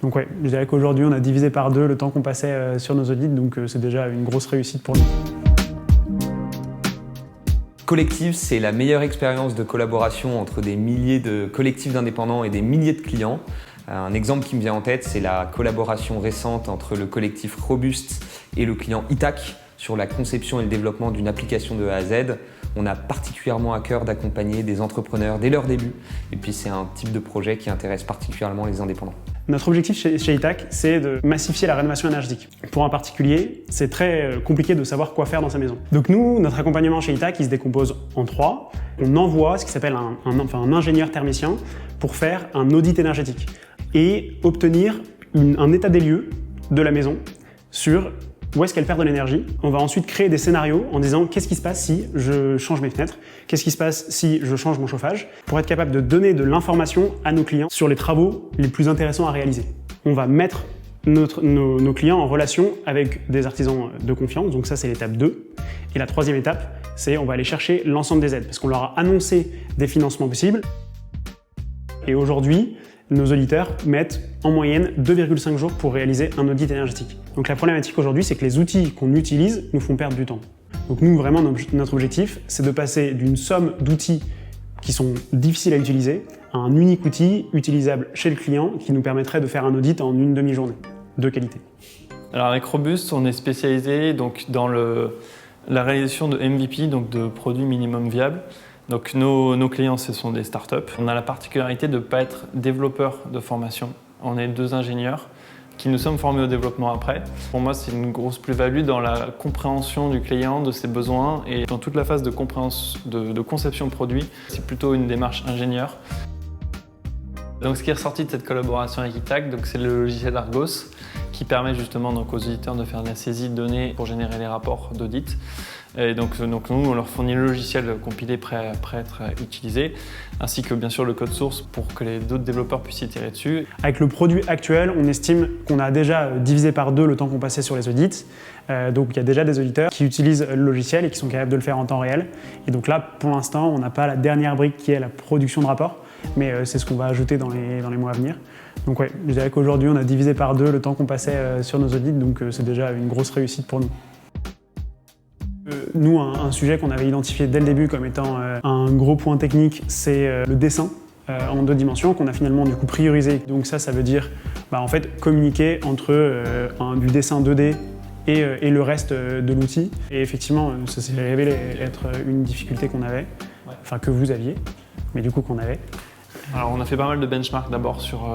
Donc ouais, je dirais qu'aujourd'hui on a divisé par 2 le temps qu'on passait sur nos audits, donc c'est déjà une grosse réussite pour nous. Collective, c'est la meilleure expérience de collaboration entre des milliers de collectifs d'indépendants et des milliers de clients. Un exemple qui me vient en tête, c'est la collaboration récente entre le collectif Robuste et le client Itac sur la conception et le développement d'une application de A à Z. On a particulièrement à cœur d'accompagner des entrepreneurs dès leur début. Et puis c'est un type de projet qui intéresse particulièrement les indépendants. Notre objectif chez Itac, c'est de massifier la rénovation énergétique. Pour un particulier, c'est très compliqué de savoir quoi faire dans sa maison. Donc nous, notre accompagnement chez Itac, il se décompose en 3. On envoie ce qui s'appelle un ingénieur thermicien pour faire un audit énergétique et obtenir un état des lieux de la maison sur où est-ce qu'elle perd de l'énergie. On va ensuite créer des scénarios en disant qu'est-ce qui se passe si je change mes fenêtres, qu'est-ce qui se passe si je change mon chauffage, pour être capable de donner de l'information à nos clients sur les travaux les plus intéressants à réaliser. On va mettre nos clients en relation avec des artisans de confiance, donc ça c'est l'étape 2. Et la 3e étape, c'est on va aller chercher l'ensemble des aides, parce qu'on leur a annoncé des financements possibles. Et aujourd'hui, nos auditeurs mettent en moyenne 2,5 jours pour réaliser un audit énergétique. Donc la problématique aujourd'hui, c'est que les outils qu'on utilise nous font perdre du temps. Donc nous, vraiment, notre objectif, c'est de passer d'une somme d'outils qui sont difficiles à utiliser à un unique outil utilisable chez le client qui nous permettrait de faire un audit en une demi-journée de qualité. Alors avec Robuste, on est spécialisé donc, dans la réalisation de MVP, donc de produits minimum viables. Donc nos clients, ce sont des startups. On a la particularité de ne pas être développeurs de formation. On est 2 ingénieurs qui nous sommes formés au développement après. Pour moi, c'est une grosse plus-value dans la compréhension du client, de ses besoins et dans toute la phase de conception produit. C'est plutôt une démarche ingénieur. Donc, ce qui est ressorti de cette collaboration avec Itac, c'est le logiciel Argos qui permet justement donc, aux auditeurs de faire de la saisie de données pour générer les rapports d'audit. Et donc nous, on leur fournit le logiciel compilé prêt à être utilisé, ainsi que bien sûr le code source pour que d'autres développeurs puissent y tirer dessus. Avec le produit actuel, on estime qu'on a déjà divisé par 2 le temps qu'on passait sur les audits. Donc il y a déjà des auditeurs qui utilisent le logiciel et qui sont capables de le faire en temps réel. Et donc là, pour l'instant, on n'a pas la dernière brique qui est la production de rapports, mais c'est ce qu'on va ajouter dans les mois à venir. Donc ouais, je dirais qu'aujourd'hui, on a divisé par 2 le temps qu'on passait sur nos audits, donc c'est déjà une grosse réussite pour nous. Nous, un sujet qu'on avait identifié dès le début comme étant un gros point technique, c'est le dessin en 2 dimensions qu'on a finalement du coup priorisé. Donc ça veut dire en fait communiquer entre du dessin 2D et le reste de l'outil. Et effectivement, ça s'est révélé être une difficulté qu'on avait, enfin que vous aviez, mais du coup qu'on avait. Alors on a fait pas mal de benchmarks d'abord sur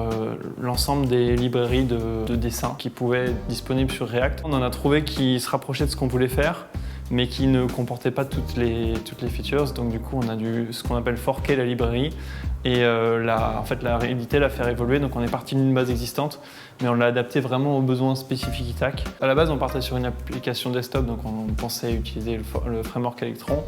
l'ensemble des librairies de dessin qui pouvaient être disponibles sur React. On en a trouvé qui se rapprochaient de ce qu'on voulait faire, mais qui ne comportaient pas toutes les features. Donc du coup, on a dû ce qu'on appelle forker la librairie et en fait, la réalité la faire évoluer. Donc on est parti d'une base existante, mais on l'a adapté vraiment aux besoins spécifiques Itac. À la base, on partait sur une application desktop, donc on pensait utiliser le framework Electron.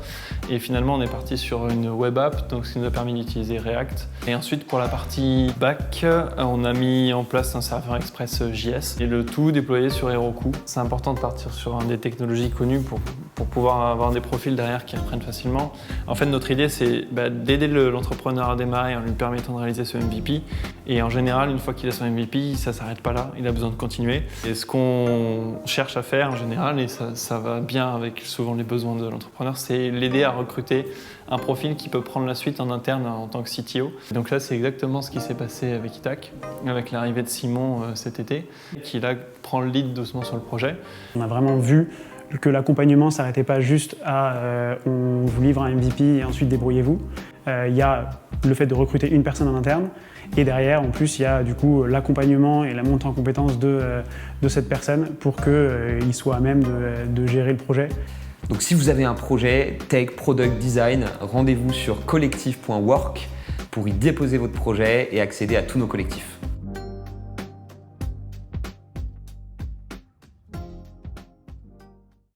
Et finalement, on est parti sur une web app, donc ce qui nous a permis d'utiliser React. Et ensuite, pour la partie back, on a mis en place un serveur Express JS et le tout déployé sur Heroku. C'est important de partir sur des technologies connues pour pouvoir avoir des profils derrière qui reprennent facilement. En fait, notre idée, c'est d'aider l'entrepreneur à démarrer en lui permettant de réaliser ce MVP. Et en général, une fois qu'il a son MVP, ça ne s'arrête pas là, il a besoin de continuer. Et ce qu'on cherche à faire en général, et ça va bien avec souvent les besoins de l'entrepreneur, c'est l'aider à recruter un profil qui peut prendre la suite en interne en tant que CTO. Donc là, c'est exactement ce qui s'est passé avec Itac, avec l'arrivée de Simon cet été, qui là prend le lead doucement sur le projet. On a vraiment vu que l'accompagnement ne s'arrêtait pas juste à on vous livre un MVP et ensuite débrouillez-vous. Il y a le fait de recruter une personne en interne et derrière, en plus, il y a du coup l'accompagnement et la montée en compétence de cette personne pour qu'il soit à même de gérer le projet. Donc si vous avez un projet Tech Product Design, rendez-vous sur collectif.work pour y déposer votre projet et accéder à tous nos collectifs.